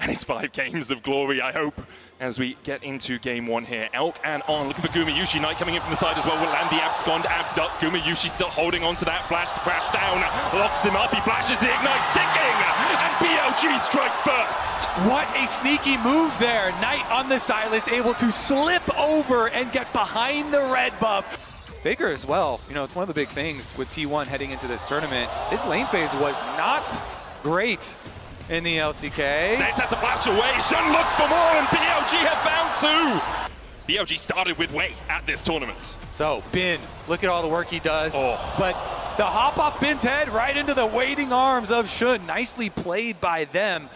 and his 5 games of glory, I hope, as we get into game 1 here. Elk and On looking for Gumayusi. Knight coming in from the side as well. Will land the abscond, abduct. Gumayusi still holding on to that flash. Crash down, locks him up. He flashes the ignite, sticking, and BLG strike first. What a sneaky move there. Knight on the Silas, able to slip over and get behind the red buff. Faker as well. You know, it's one of the big things with T1 heading into this tournament. His lane phase was not great in the LCK. Zeus has to flash away. Shun looks for more, and BLG have found 2. BLG started with Wei at this tournament. So, Bin, look at all the work he does. Oh. But the hop off Bin's head right into the waiting arms of Shun. Nicely played by them.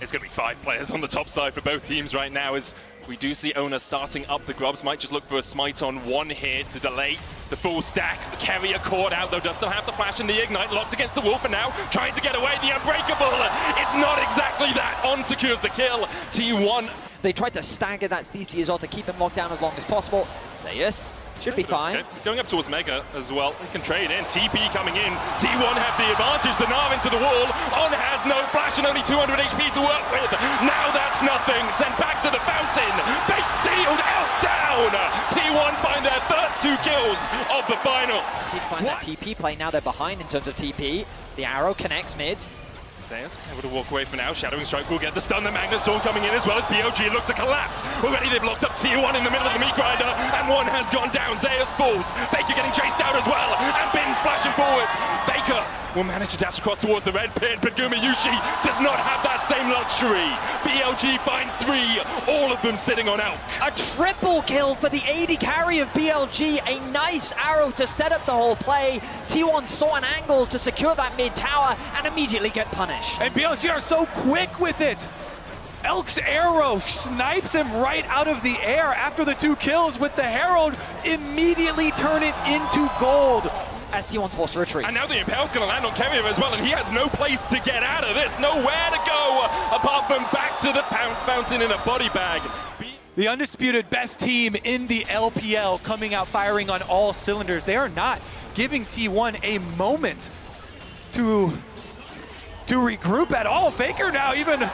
It's going to be 5 players on the top side for both teams right now, as we do see Oner starting up the grubs. Might just look for a smite on 1 here to delay the full stack. Keria caught out, though, does still have the flash and the ignite. Locked against the wall for now, trying to get away. The Unbreakable is not exactly that. On secures the kill. T1. They tried to stagger that CC as well to keep him locked down as long as possible. Zeus should be fine. He's going up towards Mega as well. He can trade in. TP coming in. T1 have the advantage. The Gnar into the wall. On has no flash and only 200 HP to work with. Now that's nothing. Sent back to the fountain. Fate sealed. Elk down. T1 find their first 2 kills of the finals. They find that TP play. Now they're behind in terms of TP. The arrow connects mid. Zeus able to walk away for now. Shadowing Strike will get the stun. The Magna Storm coming in as well as BLG look to collapse. Already they've locked up T1 in the middle of the meat grinder, and 1 has gone down. Zeus falls. Faker getting chased out as well, and Bin's flashing forward. Faker will manage to dash across towards the red pit, but Gumayusi does not have that same luxury. BLG find 3, all of them sitting on Elk. A triple kill for the AD carry of BLG. A nice arrow to set up the whole play. T1 saw an angle to secure that mid tower and immediately get punished. And BLG are so quick with it. Elk's arrow snipes him right out of the air after the 2 kills with the Herald. Immediately turn it into gold. As T1's forced to retreat. And now the Impale's going to land on Keria as well, and he has no place to get out of this, nowhere to go apart from back to the fountain in a body bag. The undisputed best team in the LPL coming out firing on all cylinders. They are not giving T1 a moment to regroup at all. Faker now even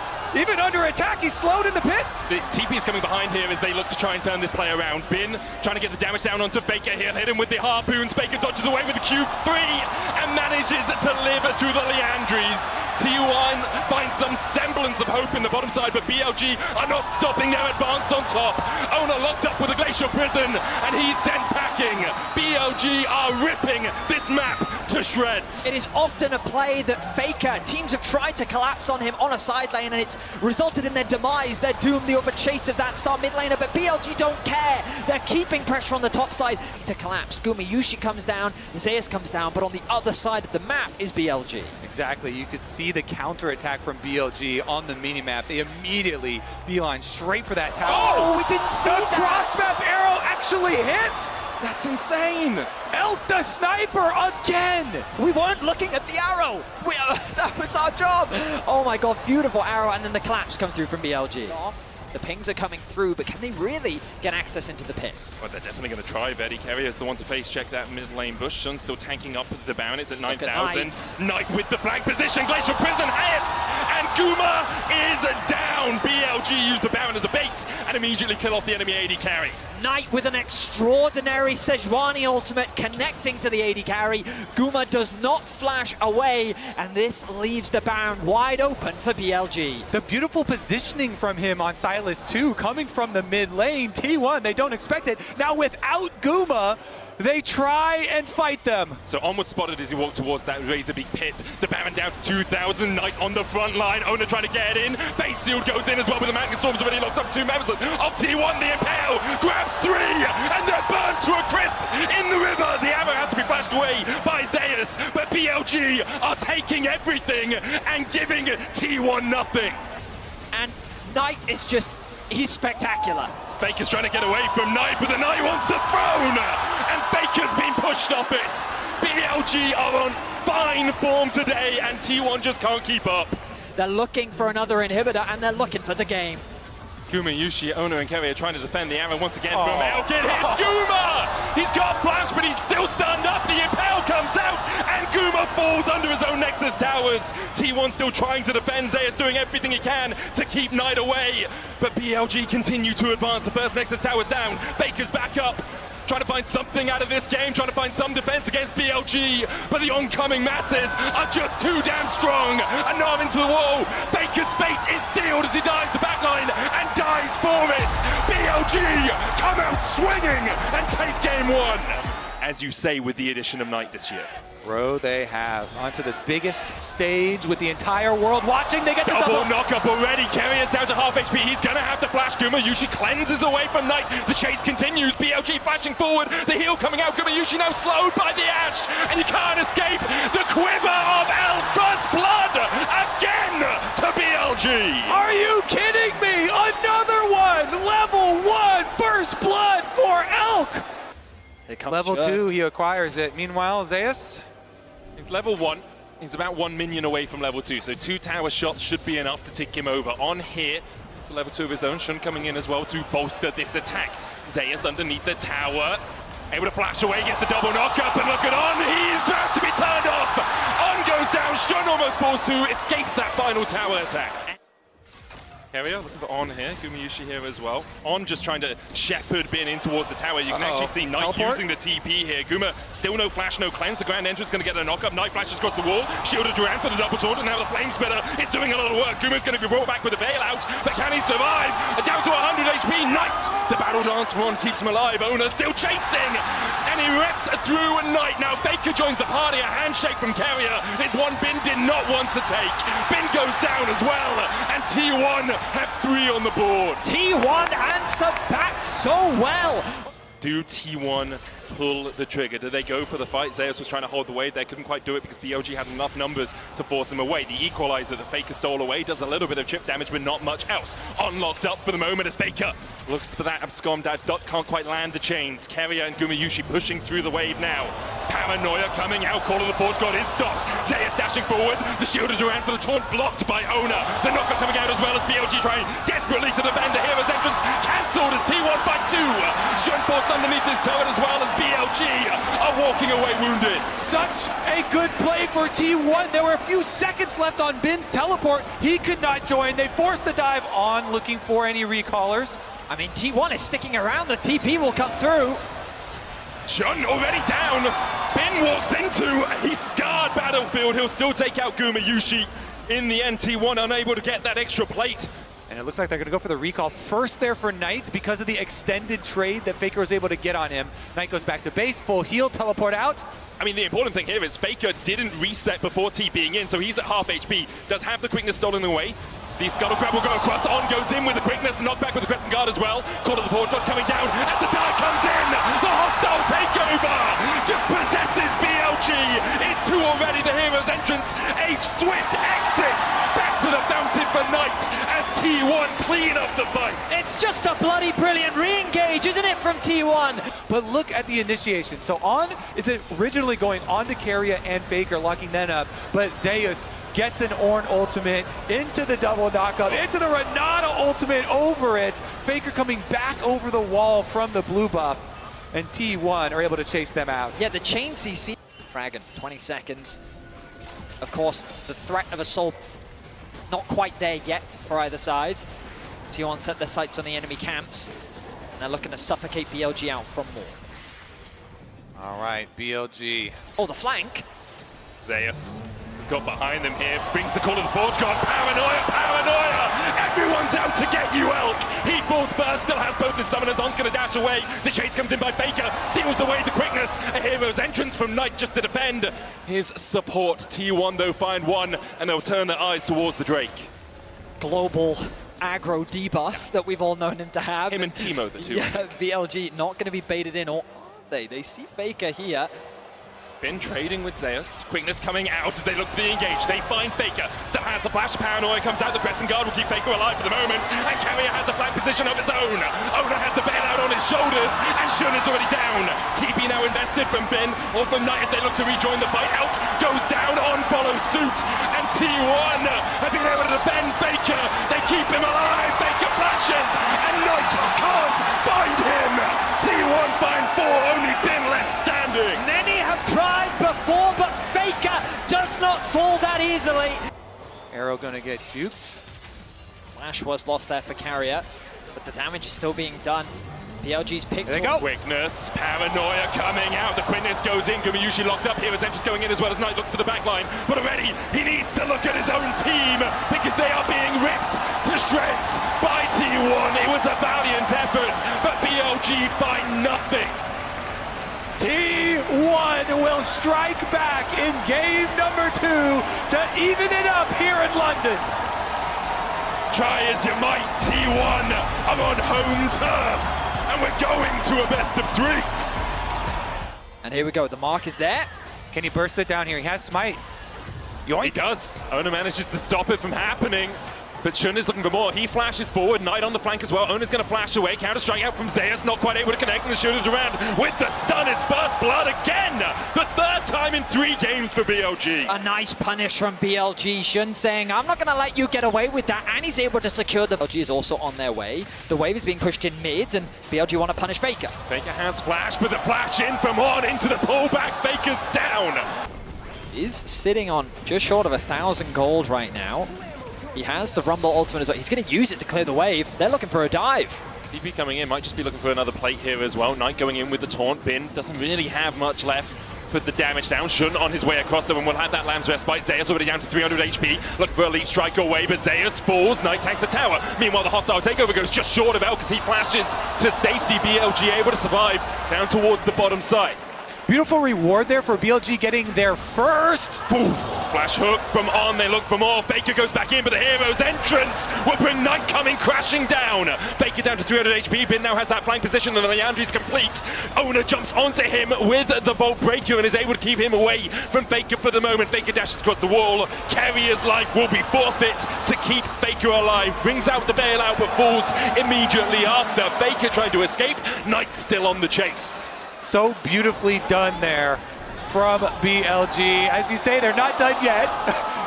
under attack, he's slowed in the pit. The TP is coming behind here as they look to try and turn this play around. Bin trying to get the damage down onto Faker here. Hit him with the harpoons. Faker dodges away with the Q3 and manages to live through the Leandries. T1 finds some semblance of hope in the bottom side, but BLG are not stopping their advance on top. Oner locked up with a Glacial Prison, and he's sent packing. BLG are ripping this map to shreds. It is often a play that Faker, teams have tried to collapse on him on a side lane, and it's resulted in their demise. They're doomed the overchase of that star mid laner, but BLG don't care. They're keeping pressure on the top side to collapse. Gumayusi comes down, Zeus comes down, but on the other side of the map is BLG. Exactly, you could see the counter attack from BLG on the minimap. They immediately beeline straight for that tower. Oh, we didn't see the that. cross-map arrow actually hit! That's insane. Elk the sniper again! We weren't looking at the arrow. That was our job. Oh my god, beautiful arrow, and then the collapse comes through from BLG. The pings are coming through, but can they really get access into the pit? Well, they're definitely going to try. Vetti Keria is the one to face check that mid lane bush. Shun's still tanking up the Baron. It's at 9,000. Knight with the flank position. Glacial Prison hits, and Guma is down. BLG use the Baron as a bait and immediately kill off the enemy AD carry. Knight with an extraordinary Sejuani ultimate connecting to the AD carry. Guma does not flash away, and this leaves the Baron wide open for BLG. The beautiful positioning from him on Silas 2 coming from the mid lane. T1, they don't expect it. Now without Guma, they try and fight them. So On was spotted as he walked towards that Razorbeak pit. The Baron down to 2,000. Knight on the front line. Oner trying to get in. Base Sealed goes in as well with the Magna Storms already locked up 2 members of T1. The Impale grabs 3 and they're burned to a crisp in the river. The arrow has to be flashed away by Zeus, but BLG are taking everything and giving T1 nothing. And Knight is just, he's spectacular. Faker's trying to get away from Knight, but the Knight wants the throne! And Faker's been pushed off it! BLG are on fine form today, and T1 just can't keep up. They're looking for another inhibitor, and they're looking for the game. Gumayusi, Oner and Keria trying to defend the arrow once again from Elk. It hits Guma! He's got flash, but he's still stunned up. The impale comes out, and Guma falls under his own Nexus towers. T1 still trying to defend. Zeus doing everything he can to keep Knight away. But BLG continue to advance. The first Nexus tower's down. Faker's back up. Trying to find something out of this game, trying to find some defense against BLG, but the oncoming masses are just too damn strong. And now into the wall. Faker's fate is sealed as he dives the backline and dies for it. BLG come out swinging and take game one. As you say, with the addition of Knight this year. Bro, they have onto the biggest stage with the entire world watching. They get the double knock-up already. Keria's down to half HP. He's gonna have to flash. Gumayusi cleanses away from Knight. The chase continues. BLG flashing forward. The heal coming out. Gumayusi now slowed by the Ash, and you can't escape the quiver of Elk. First blood again to BLG. Are you kidding me? Another one. Level 1 first blood for Elk. Level 2, he acquires it. Meanwhile, Zeus. He's level 1. He's about 1 minion away from level 2, so 2 tower shots should be enough to tick him over. On here, it's a level 2 of his own. Shun coming in as well to bolster this attack. Zeus underneath the tower, able to flash away, gets the double knock-up, and look at On. He's about to be turned off. On goes down, Shun almost falls to, escapes that final tower attack. Keria looking for On here, Gumayusi here as well. On just trying to shepherd Bin in towards the tower. You can actually see Knight using the TP here. Guma still no flash, no cleanse. The Grand Entrance going to get a knock-up. Knight flashes across the wall. Shielded Duran for the double sword, and now the Flame Spitter is doing a lot of work. Guma's going to be brought back with a veil out, but can he survive? Down to 100 HP. Knight, the battle dance for On keeps him alive. Oner still chasing, and he rips through Knight. Now Faker joins the party. A handshake from Keria is one Bin did not want to take. Bin goes down as well, and T1 have 3 on the board. T1 answer back so well. Do T1 pull the trigger? Do they go for the fight? Zeus was trying to hold the weight. They couldn't quite do it because BLG had enough numbers to force him away. The equalizer that Faker stole away does a little bit of chip damage, but not much else. Unlocked up for the moment as Faker looks for that abscond. That dot can't quite land the chains. Keria and Gumayusi pushing through the wave now. Paranoia coming out. Call of the Forge God is stopped. Zeus dashing forward. The shielded Duran for the taunt blocked by Oner. The knocker coming out as well as BLG trying desperately to defend the hero's entrance. Cancelled as T1 by 2. Shun forced underneath this turret as well as BLG are walking away wounded. Such a good play for T1. There were a few seconds left on Bin's teleport. He could not join. They forced the dive On, looking for any recallers. I mean, T1 is sticking around. The TP will come through. Shun already down. Bin walks into a scarred battlefield. He'll still take out Gumayusi. In the end, T1 unable to get that extra plate. And it looks like they're going to go for the recall first there for Knight because of the extended trade that Faker was able to get on him. Knight goes back to base, full heal, teleport out. I mean, the important thing here is Faker didn't reset before TPing in, so he's at half HP. Does have the quickness stolen away. The Scuttle Grab will go across. On goes in with the quickness, knockback with the Crescent Guard as well. Call of the Forge God coming down as the die comes in. The hostile takeover just possesses BLG. It's 2 already, the hero's entrance. A swift exit back to the fountain for Knight as T1 clean up the fight. It's just a bloody brilliant re-engage, isn't it, from T1? But look at the initiation. So On is originally going on to Keria and Faker, locking them up. But Zeus gets an Ornn ultimate into the double knockup, into the Renata ultimate over it. Faker coming back over the wall from the blue buff, and T1 are able to chase them out. Yeah, the chain CC. Dragon, 20 seconds. Of course, the threat of Assault not quite there yet for either side. T1 set their sights on the enemy camps, and they're looking to suffocate BLG out from more. All right, BLG. Oh, the flank. Zeus has got behind them here, brings the Call of the Forge God. Paranoia, paranoia! Everyone's out to get you, Elk! He falls first, still has both his summoners. On's gonna dash away. The chase comes in by Faker, steals away the quickness. A hero's entrance from Knight just to defend his support. T1 though find 1, and they'll turn their eyes towards the Drake. Global aggro debuff that we've all known him to have. Him and Timo, the two. Yeah, BLG not gonna be baited in, or are they? They see Faker here. Bin trading with Zeus. Quickness coming out as they look to be engaged. They find Faker. Still has the flash. Paranoia comes out. The Crescent Guard will keep Faker alive for the moment. And Keria has a flank position of his own. Oner has the bailout on his shoulders. And Shun is already down. TP now invested from Bin or from Knight as they look to rejoin the fight. Elk goes down. On follows suit. And T1 have been able to defend Faker. They keep him alive. Faker flashes. easily. Arrow gonna get juked. Flash was lost there for Keria, but the damage is still being done. BLG's picked. There they go. Quickness, paranoia coming out. The quickness goes in. Gumayusi locked up here. As Entrance going in as well as Knight looks for the back line. But already he needs to look at his own team because they are being ripped to shreds by T1. It was a valiant effort, but BLG find nothing. T1 will strike back in game number 2 to even it up here in London. Try as you might, T1 are on home turf. And we're going to a best of 3. And here we go, the mark is there. Can he burst it down here? He has smite. Yoink. He does. Oner manages to stop it from happening. But Shun is looking for more. He flashes forward. Knight on the flank as well. Oner's going to flash away. Counter-strike out from Zeus. Not quite able to connect. And the shooter's around with the stun. His first blood again. The 3rd time in 3 games for BLG. A nice punish from BLG. Shun saying, I'm not going to let you get away with that. And he's able to secure the... BLG is also on their way. The wave is being pushed in mid. And BLG want to punish Faker. Faker has flash, but the flash in from On into the pullback. Faker's down. Is sitting on just short of 1,000 gold right now. He has the Rumble ultimate as well. He's going to use it to clear the wave. They're looking for a dive. TP coming in, might just be looking for another plate here as well. Knight going in with the taunt. Bin doesn't really have much left. Put the damage down. Shun on his way across them and will have that Lamb's Respite. Zeus already down to 300 HP. Looking for a leap strike away, but Zeus falls. Knight takes the tower. Meanwhile, the hostile takeover goes just short of Elk as he flashes to safety. BLG able to survive down towards the bottom side. Beautiful reward there for BLG getting their first. Boom. Flash hook from On, they look for more. Faker goes back in, but the hero's entrance will bring Knight coming crashing down. Faker down to 300 HP. Bin now has that flank position, and the Leandri's complete. Oner jumps onto him with the Bolt Breaker and is able to keep him away from Faker for the moment. Faker dashes across the wall. Keria's life will be forfeit to keep Faker alive. Brings out the bailout, but falls immediately after. Faker trying to escape. Knight still on the chase. So beautifully done there from BLG. As you say, they're not done yet.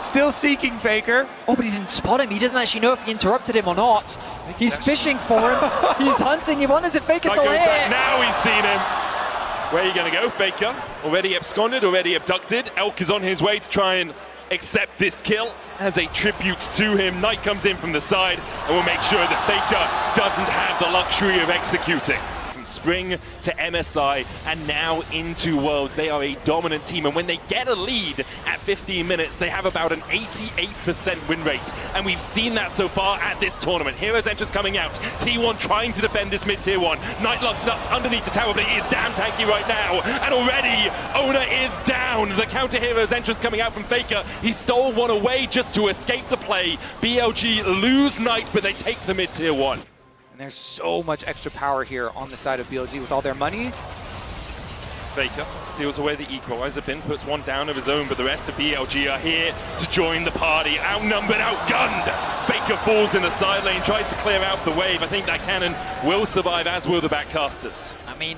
Still seeking Faker. Oh, but he didn't spot him. He doesn't actually know if he interrupted him or not. He's fishing for him. He's hunting. He wonders if Faker's still goes here. Back. Now he's seen him. Where are you going to go, Faker? Already absconded, already abducted. Elk is on his way to try and accept this kill as a tribute to him. Knight comes in from the side and will make sure that Faker doesn't have the luxury of executing. Spring to MSI and now into Worlds. They are a dominant team, and when they get a lead at 15 minutes, they have about an 88% win rate, and we've seen that so far at this tournament. Heroes entrance coming out. T1 trying to defend this mid-tier 1. Knight locked up underneath the tower, but he is damn tanky right now, and already Oner is down. The counter Heroes entrance coming out from Faker. He stole one away just to escape the play. BLG lose Knight, but they take the mid-tier 1. And there's so much extra power here on the side of BLG with all their money. Faker steals away the equalizer pin, puts one down of his own, but the rest of BLG are here to join the party. Outnumbered, outgunned. Faker falls in the side lane, tries to clear out the wave. I think that cannon will survive, as will the backcasters. I mean,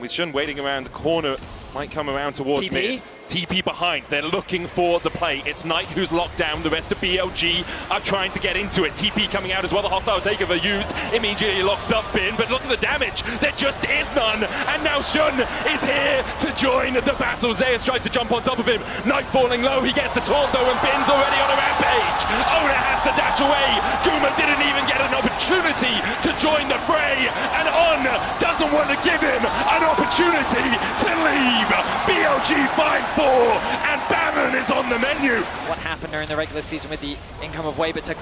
with Shun waiting around the corner, might come around towards TP? mid. TP behind, they're looking for the play. It's Knight who's locked down, the rest of BLG are trying to get into it. TP coming out as well, the hostile takeover used, immediately locks up Bin, but look at the damage, there just is none, and now Shun is here to join the battle. Zeus tries to jump on top of him, Knight falling low, he gets the taunt though, and Bin's already on a rampage. Oner has to dash away, Guma didn't even get an opportunity to join the fray, and On doesn't want to give him an opportunity to leave. BLG 5-4, and Baron is on the menu. What happened during the regular season with the income of Wave, but to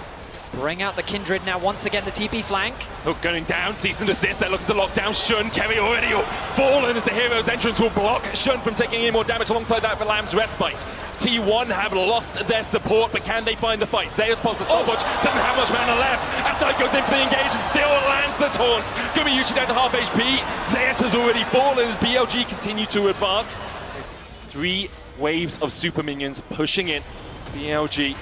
bring out the Kindred now once again, the TP flank. Hook going down, cease and desist, they're looking to lock down Shun. Keria already fallen as the hero's entrance will block Shun from taking any more damage alongside that for Lamb's Respite. T1 have lost their support, but can they find the fight? Zeus pulls a stopwatch, doesn't have much mana left. As Knight goes in for the engage and still lands the taunt. Gumayusi down to half HP. Zeus has already fallen as BLG continue to advance. 3 waves of super minions pushing in. BLG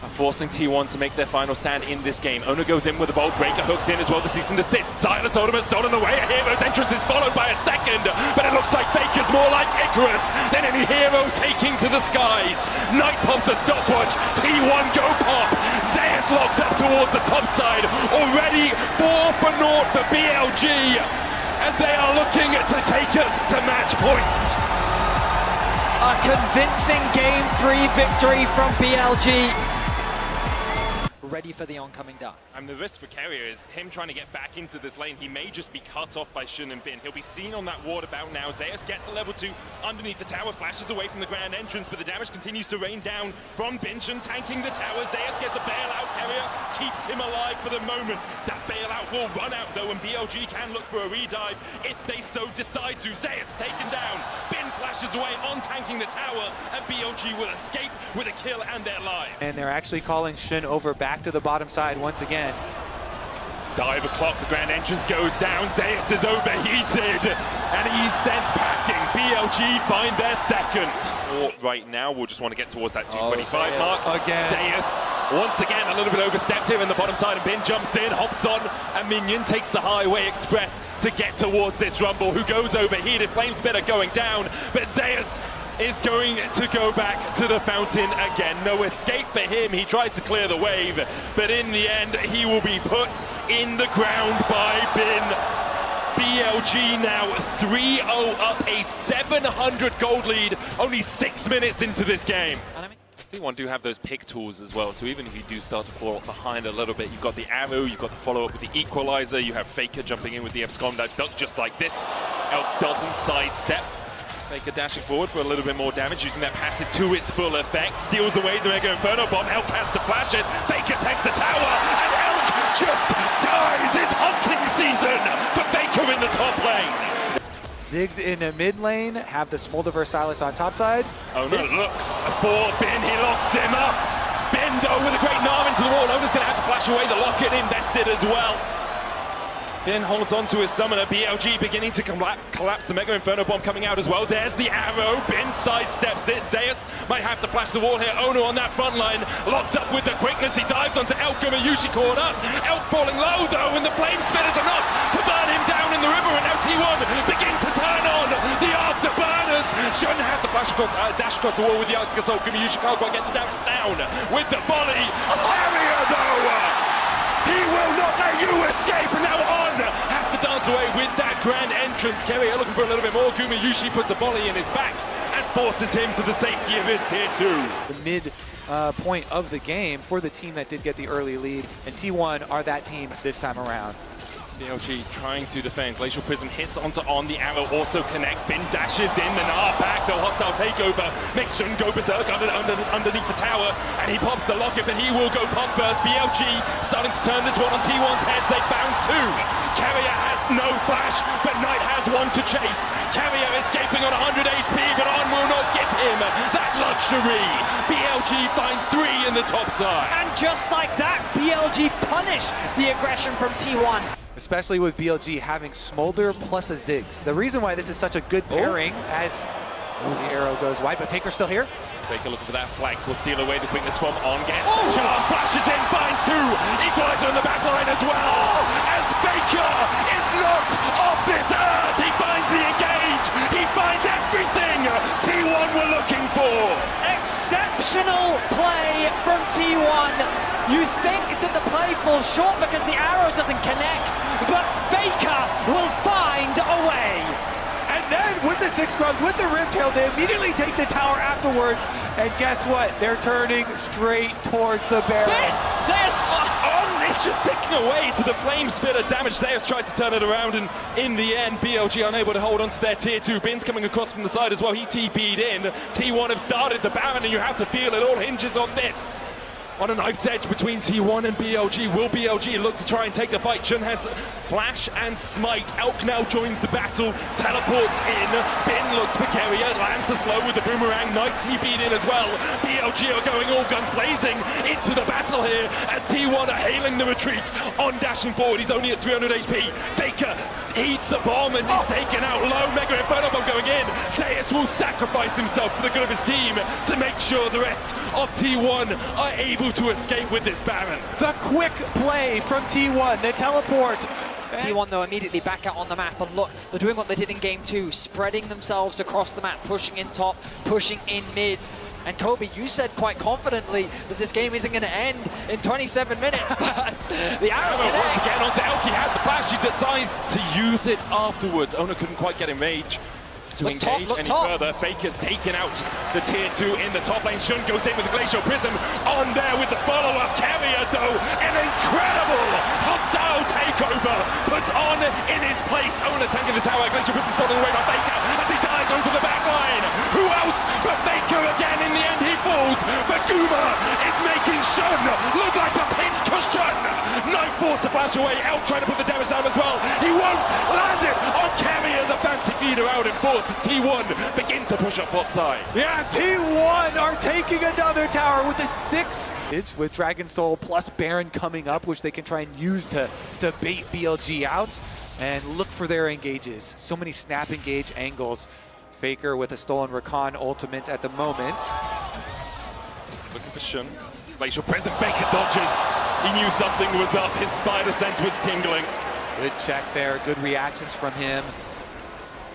are forcing T1 to make their final stand in this game. Oner goes in with a Bolt Breaker hooked in as well, the cease and desist. Silence Ultimate stolen away. A hero's entrance is followed by a second, but it looks like Faker's more like Icarus than any hero taking to the skies. Knight pumps a stopwatch. T1 go pop. Zeus locked up towards the top side. Already 4 for naught for BLG as they are looking to take us to match point. A convincing Game 3 victory from BLG. Ready for the oncoming dive. And the risk for Keria is him trying to get back into this lane. He may just be cut off by Shun and Bin. He'll be seen on that ward about now. Zeus gets the level 2 underneath the tower, flashes away from the grand entrance, but the damage continues to rain down from Bin. Shun tanking the tower. Zeus gets a bailout. Keria keeps him alive for the moment. That bailout will run out though, and BLG can look for a redive if they so decide to. Zeus taken down. Bin flashes away on tanking the tower, and BLG will escape with a kill and they're live. And they're actually calling Shun over back to the bottom side once again. Dive o'clock, the grand entrance goes down. Zeus is overheated and he's sent packing. BLG find their second. Or right now, we'll just want to get towards that 225 mark. Again. Zeus, once again, a little bit overstepped here in the bottom side, and Bin jumps in, hops on, and Minion takes the highway express to get towards this Rumble, who goes overheated. Flame Spitter going down, but Zeus is going to go back to the fountain again. No escape for him. He tries to clear the wave, but in the end, he will be put in the ground by Bin. BLG now 3-0 up, a 700 gold lead, only 6 minutes into this game. T1 do have those pick tools as well, so even if you do start to fall behind a little bit, you've got the arrow, you've got the follow-up with the equalizer, you have Faker jumping in with the abscond that duck just like this. Elk doesn't sidestep. Faker dashing forward for a little bit more damage, using that passive to its full effect. Steals away the Mega Inferno Bomb. Elk has to flash it. Faker takes the tower, and Elk just dies. It's hunting season for Faker in the top lane. Ziggs in the mid lane, have the Smolder Silas on top side. Oner looks for Bin, he locks him up. Bin though with a great arm into the wall. Oner's going to have to flash away the lock-in invested as well. Bin holds on to his summoner. BLG beginning to collapse. The Mega Inferno Bomb coming out as well. There's the arrow. Bin sidesteps it. Zeus might have to flash the wall here. Oner on that front line, locked up with the quickness. He dives onto Elk. Gumayusi caught up. Elk falling low though, and the flame spit is enough to burn him down in the river. And now T1 begin to turn on the afterburners. Shun has to flash across, dash across the wall with the Ice Assault. Gumayusi can't quite get the down with the volley. Keria though! He will not let you escape, and now On has to dance away with that grand entrance. Keria looking for a little bit more. Gumayusi puts a volley in his back and forces him to the safety of his tier 2. The mid point of the game for the team that did get the early lead, and T1 are that team this time around. BLG trying to defend. Glacial Prism hits onto On. The arrow also connects. Bin dashes in. The Gnar back. The hostile takeover makes Shun go berserk underneath the tower. And he pops the locket, but he will go pop first. BLG starting to turn this one on T1's heads. They found 2. Keria has no flash, but Knight has one to chase. Keria escaping on 100 HP, but On will not give him that luxury. BLG find 3 in the top side. And just like that, BLG punish the aggression from T1. Especially with BLG having Smolder plus a Ziggs. The reason why this is such a good pairing as the arrow goes wide, but Faker's still here. Faker looking for that flank, will steal away the quickness from On. Gets the charm, flashes in, binds 2. Equalizer on the back line as well. As Faker is not of this earth, he finds the engage. He finds everything T1 were looking for. Exceptional play from T1. You think that the play falls short because the arrow doesn't connect, but Faker will find a way. And then with the 6 grubs, with the Riptail, they immediately take the tower afterwards. And guess what? They're turning straight towards the barrel. Zeus On, it's just ticking away to the flame spitter damage. Zeus tries to turn it around, and in the end, BLG unable to hold on to their tier 2. Bin's coming across from the side as well. He TP'd in. T1 have started the Baron, and you have to feel it all hinges on this. On a knife's edge between T1 and BLG. Will BLG look to try and take the fight? Shun has flash and smite. Elk now joins the battle, teleports in. Bin looks for Keria, lands the slow with the boomerang. Knight TP'd in as well. BLG are going all guns blazing into the battle here as T1 are hailing the retreat. On dashing forward, he's only at 300 HP. Faker eats the bomb and is taken out low. Mega Inferno Bomb going in. Zeus will sacrifice himself for the good of his team to make sure the rest of T1 are able to escape with this Baron. The quick play from T1, the teleport. T1 though immediately back out on the map, and look, they're doing what they did in game 2, spreading themselves across the map, pushing in top, pushing in mids. And Kobe, you said quite confidently that this game isn't going to end in 27 minutes, but the arrow once again onto Elk. He had the flash, he decides to use it afterwards. Oner couldn't quite get in range. to engage any further. Faker's taken out the tier 2 in the top lane. Shun goes in with the Glacial Prism on there with the follow-up. Keria, though, an incredible hostile takeover puts on in his place. Oner tanking the tower. Glacial Prism stolen away by Faker as he dives onto the back line. Who else but Faker again? In the end, he falls. But Guma is making Shun look like a pin cushion. Knight forced to flash away. Elk trying to put the damage down as well. He won't land it on Keria. The fancy feeder out in force as T1 begin to push up bot side. Yeah, T1 are taking another tower with the 6. With Dragon Soul plus Baron coming up, which they can try and use to bait BLG out and look for their engages. So many snap engage angles. Faker with a stolen Rakan ultimate at the moment. Looking for Shun. Glacial Prism, Faker dodges. He knew something was up. His spider sense was tingling. Good check there, good reactions from him.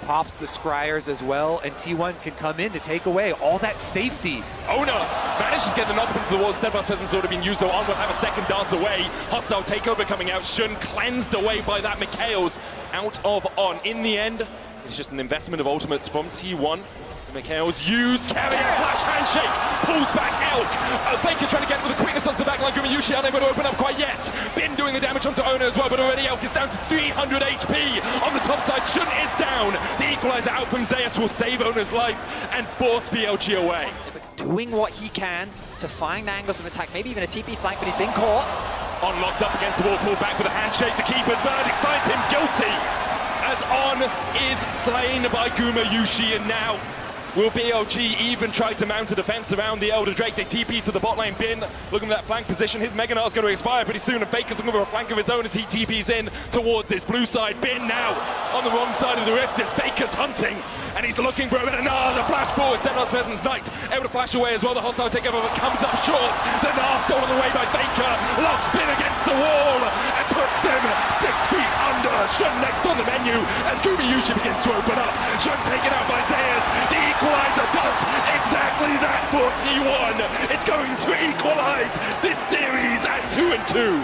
Pops the Scryers as well, and T1 can come in to take away all that safety. Oner manages to get the knock up into the wall. Steadfast Presence already been used, though. On will have a second dance away. Hostile takeover coming out. Shun cleansed away by that Mikhail's out of On. In the end, it's just an investment of ultimates from T1. Mikhail's used. Keria, flash handshake, pulls back Elk. Faker trying to get with the quickness onto the backline. Gumayusi unable to open up quite yet. Bin doing the damage onto Oner as well, but already Elk is down to 300 HP. On the top side, Shun is down. The equalizer out from Zeus will save Oner's life and force BLG away. Doing what he can to find angles of attack, maybe even a TP flank, but he's been caught. On locked up against the wall, pulled back with a handshake. The keeper's verdict finds him guilty as On is slain by Gumayusi, and now will BLG even try to mount a defense around the Elder Drake? They TP to the bot lane. Bin looking at that flank position. His Mega Knot is going to expire pretty soon, and Faker's looking for a flank of his own as he TPs in towards this blue side. Bin now on the wrong side of the rift as Faker's hunting, and he's looking for him. And the flash forward. Steadfast Presence Knight able to flash away as well. The hostile takeover but comes up short. The Gnar stolen away by Faker. Locks Bin against the wall and puts him 6 feet under. Shun next on the menu as Gumayusi begins to open up. Shun taken out by Zeus. The equalizer does exactly that for T1. It's going to equalize this series at 2-2.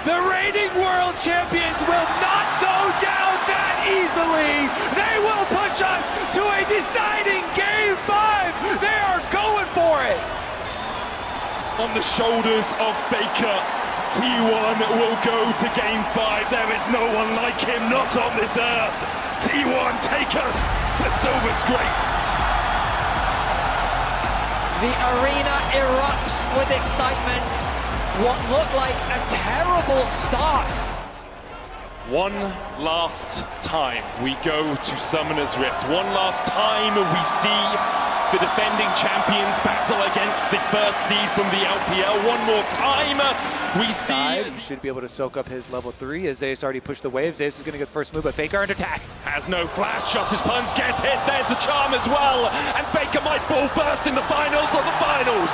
The reigning world champions will not go down that easily. They will push us to a deciding game 5. They are going for it. On the shoulders of Faker, T1 will go to game 5. There is no one like him, not on this earth. T1 take us to Silver Scrapes. The arena erupts with excitement. What looked like a terrible start. One last time we go to Summoner's Rift. One last time we see the defending champions battle against the first seed from the LPL. One more time we see... Should be able to soak up his level 3 as Zeus already pushed the wave. Zeus is going to get the first move, but Faker under attack. Has no flash, just his punch gets hit. There's the charm as well. And Faker might fall first in the finals of the finals.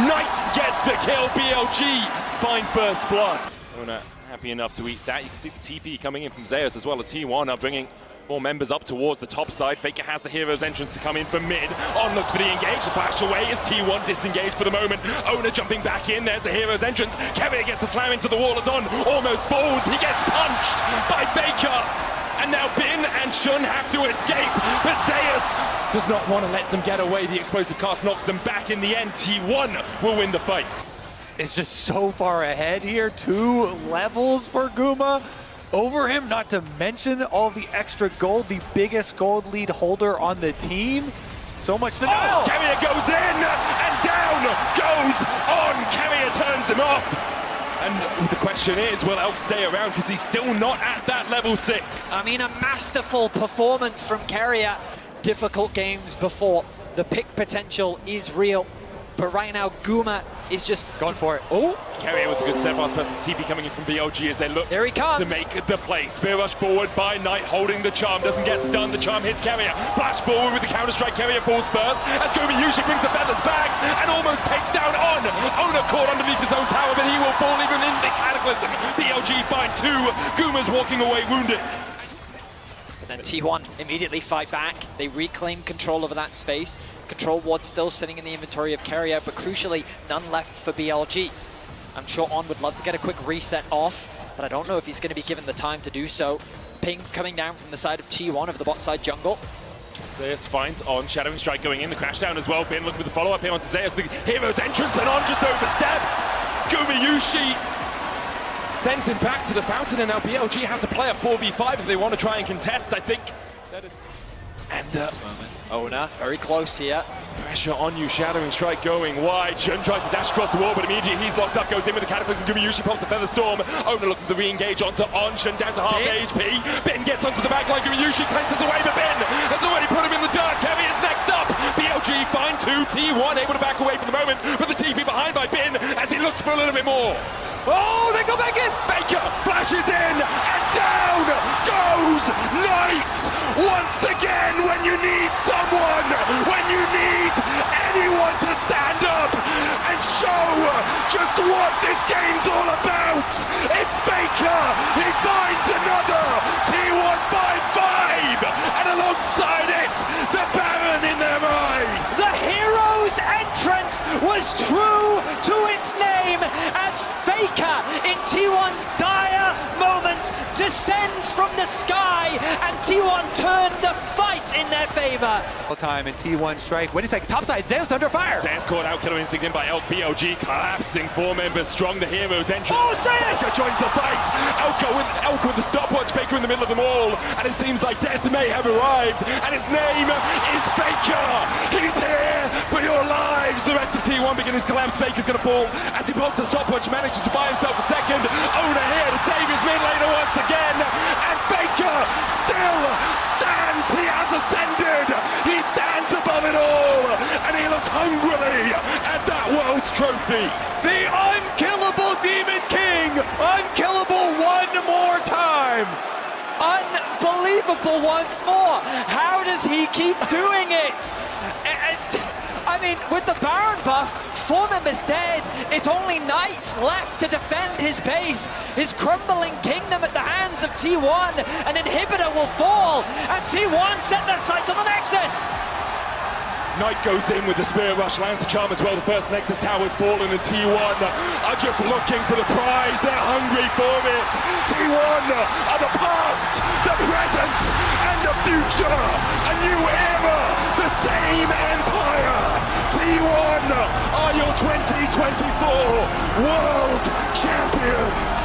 Knight gets the kill. BLG find first blood. Oner happy enough to eat that. You can see the TP coming in from Zeus as well as T1 are bringing more members up towards the top side. Faker has the hero's entrance to come in from mid. On looks for the engage. The flash away is T1 disengaged for the moment. Oner jumping back in. There's the hero's entrance. Keria gets the slam into the wall as On almost falls. He gets punched by Faker. And now Bin and Shun have to escape. But Zeus does not want to let them get away. The explosive cast knocks them back in the end. T1 will win the fight. It's just so far ahead here. 2 levels for Guma over him, not to mention all the extra gold, the biggest gold lead holder on the team. So much to know. Oh, Keria goes in and down goes On. Keria turns him off. And the question is, will Elk stay around because he's still not at that level 6? I mean, a masterful performance from Keria. Difficult games before. The pick potential is real. But right now, Guma is just going for it. Oh, Keria with the good steadfast presence. TP coming in from BLG as they look there he comes to make the play. Spear rush forward by Knight, holding the charm. Doesn't get stunned. The charm hits Keria. Flash forward with the counter strike. Keria falls first as Gumayusi brings the feathers back and almost takes down On. Oner caught underneath his own tower, but he will fall even in the cataclysm. BLG find 2. Guma's walking away wounded. And then T1 immediately fight back. They reclaim control over that space. Control ward still sitting in the inventory of Keria, but crucially, none left for BLG. I'm sure On would love to get a quick reset off, but I don't know if he's going to be given the time to do so. Pings coming down from the side of T1 of the bot side jungle. Zeus finds On, Shadowing Strike going in, the crash down as well. Bin looking for the follow-up here onto Zeus, the hero's entrance, and On just oversteps. Gumayusi sends him back to the fountain, and now BLG have to play a 4v5 if they want to try and contest, I think. That is... And Oner, very close here. pressure on you, Shadowing Strike going wide. Shun tries to dash across the wall, but immediately he's locked up, goes in with the Cataclysm. Gumayusi pops the Feather Storm. Oner looking to re-engage onto On. Shun down to half HP. Bin gets onto the back line. Gumayusi cleanses away, but Bin has already put him in the dirt. Keria is next up. BLG find 2. T1 able to back away for the moment, but the TP behind by Bin as he looks for a little bit more. Oh, they go back in! Faker flashes in, and down goes Knight! Once again, when you need someone, when you need anyone to stand up and show just what this game's all about, it's Faker! He finds another T1 5-5, and alongside it, the Baron in their eyes! The hero's entrance was true to its name as Faker in T1's dire moments descends from the sky, and T1 turned the fight in their favor. All time in T1 strike. Wait a second, topside, Zeus under fire! Zeus caught out, killer instinct in by BLG, collapsing 4 members strong, the hero's entrance. Oh, Zeus! Faker joins the fight! Elka with the stopwatch, Faker in the middle of them all, and it seems like death may have arrived, and his name is Faker! He's here for your lives! The rest of T1 begin his collapse. Faker's gonna fall as he pops the stopwatch, manages to buy himself a second. Oner here to save his mid laner once again, and Faker still stands. He has ascended. He stands above it all, and he looks hungrily at that world's trophy. The unkillable Demon King! Unkillable one more time! Unbelievable once more. How does he keep doing it? I mean, with the Baron buff, 4 members dead. It's only Knight left to defend his base, his crumbling kingdom at the hands of T1. An inhibitor will fall, and T1 set their sights on the Nexus. Knight goes in with the Spirit Rush, lands the charm as well. The first Nexus tower's fallen, and T1 are just looking for the prize. They're hungry for it. T1 are the past, the present, and the future. A new era, the same empire. T1 are your 2024 World Champions.